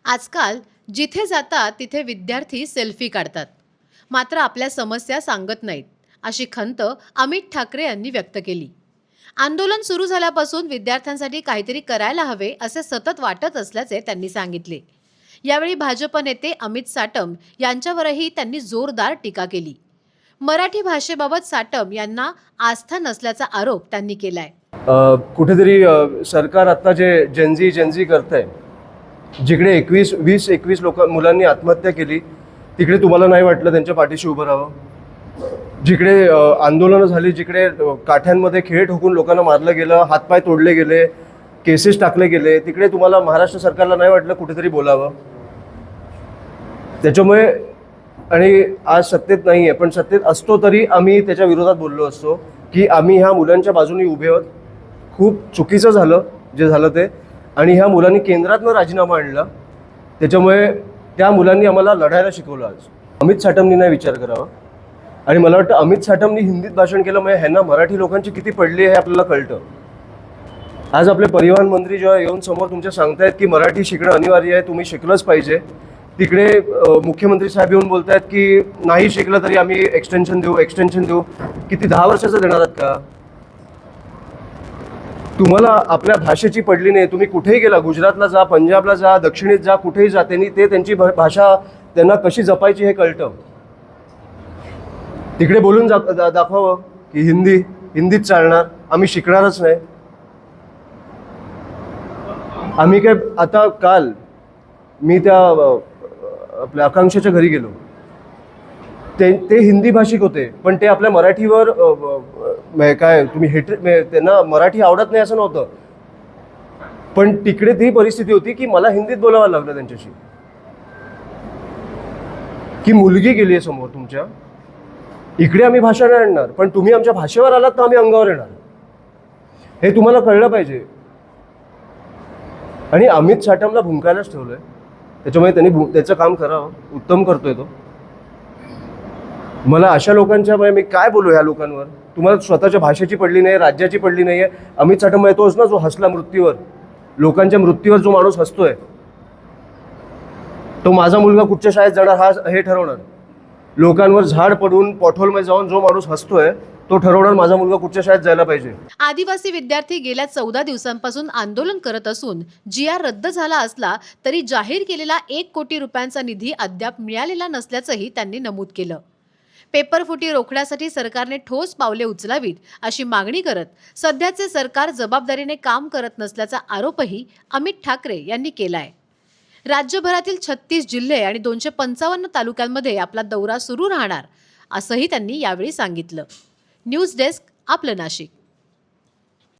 आजकाल जिथे जातात तिथे विद्यार्थी सेल्फी काढतात, मात्र आपल्या समस्या सांगत नाहीत, अशी खंत अमित ठाकरे यांनी व्यक्त केली. आंदोलन सुरू झाल्यापासून विद्यार्थ्यांसाठी काहीतरी करायला हवे असे सतत वाटत असल्याचे त्यांनी सांगितले. यावेळी भाजप नेते अमित साटम यांच्यावरही त्यांनी जोरदार टीका केली. मराठी भाषेबाबत साटम यांना आस्था नसल्याचा आरोप त्यांनी केलाय. कुठेतरी सरकार आता जे जेनझी करतंय, जिकडे 21 मुलांनी आत्महत्या केली, तिकडे तुम्हाला नाही वाटलं त्यांच्या पाठीशी उभं राहावं? जिकडे आंदोलनं झाली, जिकडे काठ्यांमध्ये खेळ ठोकून लोकांना मारलं गेलं, हातपाय तोडले गेले, केसेस टाकले गेले, तिकडे तुम्हाला महाराष्ट्र सरकारला नाही वाटलं कुठेतरी बोलावं? त्याच्यामुळे आणि आज सत्तेत नाही आहे, पण सत्तेत असतो तरी आम्ही त्याच्या विरोधात बोललो असतो की आम्ही ह्या मुलांच्या बाजूने उभे आहोत. खूप चुकीचं झालं जे झालं ते, आणि ह्या मुलांनी केंद्रातनं राजीनामा आणला. त्याच्यामुळे त्या मुलांनी आम्हाला लढायला शिकवलं. आज अमित साटमनी नाही विचार करावा, आणि मला वाटतं अमित साटमनी हिंदीत भाषण केलं म्हणजे ह्यांना मराठी लोकांची किती पडली हे आपल्याला कळतं. आज आपले परिवहन मंत्री जेव्हा येऊन समोर तुमच्या सांगतायत की मराठी शिकणं अनिवार्य आहे, तुम्ही शिकलंच पाहिजे, तिकडे मुख्यमंत्री साहेब येऊन बोलतायत की नाही शिकलं तरी आम्ही एक्सटेन्शन देऊ. किती 10 वर्षाचं देणार आहात का? तुम्हाला आपल्या भाषेची पडली नाही, तुम्ही कुठेही गेला, गुजरातला जा, पंजाबला जा, दक्षिणेत जा, कुठेही जा, त्यांची भाषा त्यांना कशी जपायची हे कळतं. तिकडे बोलून दाखवावं की हिंदीत चालणार, आम्ही शिकणारच नाही. आम्ही काय, आता काल मी त्या आपल्या आकांक्षेच्या घरी गेलो, ते हिंदी भाषिक होते, पण ते आपल्या मराठीवर काय तुम्ही त्यांना मराठी आवडत नाही असं नव्हतं, पण तिकडे ती परिस्थिती होती की मला हिंदीत बोलावं लागलं त्यांच्याशी. की मुलगी गेली आहे समोर तुमच्या, इकडे आम्ही भाषा नाही आणणार, पण तुम्ही आमच्या भाषेवर आलात तर आम्ही अंगावर येणार, हे तुम्हाला कळलं पाहिजे. आणि अमित साटमला भुंकायलाच ठेवलंय, त्याच्यामुळे त्यांनी त्याचं काम करावं. उत्तम करतोय तो. मला अशा लोकांच्या, मी काय बोलू ह्या लोकांवर? तुम्हाला स्वतःच्या भाषेची पडली नाही, राज्याची पडली नाही आहे. अमित साटम तोच ना जो हसला मृत्यूवर, लोकांच्या मृत्यूवर जो माणूस हसतोय, तो माझा मुलगा कुठच्या शाळेत जाणार हे ठरवणार. लोकांवर झाड पडून पॉटहोलमध्ये जाऊन जो माणूस हसतोय तो ठरवणार माझा मुलगा कुठच्या शाळेत जायला पाहिजे. आदिवासी विद्यार्थी गेल्या 14 दिवसांपासून आंदोलन करत असून GR रद्द झाला असला तरी जाहीर केलेला 1 कोटी रुपयांचा निधी अद्याप मिळालेला नसल्याचंही त्यांनी नमूद केलं. पेपरफुटी रोखण्यासाठी सरकारने ठोस पावले उचलावीत अशी मागणी करत सध्याचे सरकार जबाबदारीने काम करत नसल्याचा आरोपही अमित ठाकरे यांनी केलाय. राज्यभरातील 36 जिल्हे आणि 255 तालुक्यांमध्ये आपला दौरा सुरू राहणार असंही त्यांनी यावेळी सांगितलं. न्यूज डेस्क, आपलं नाशिक.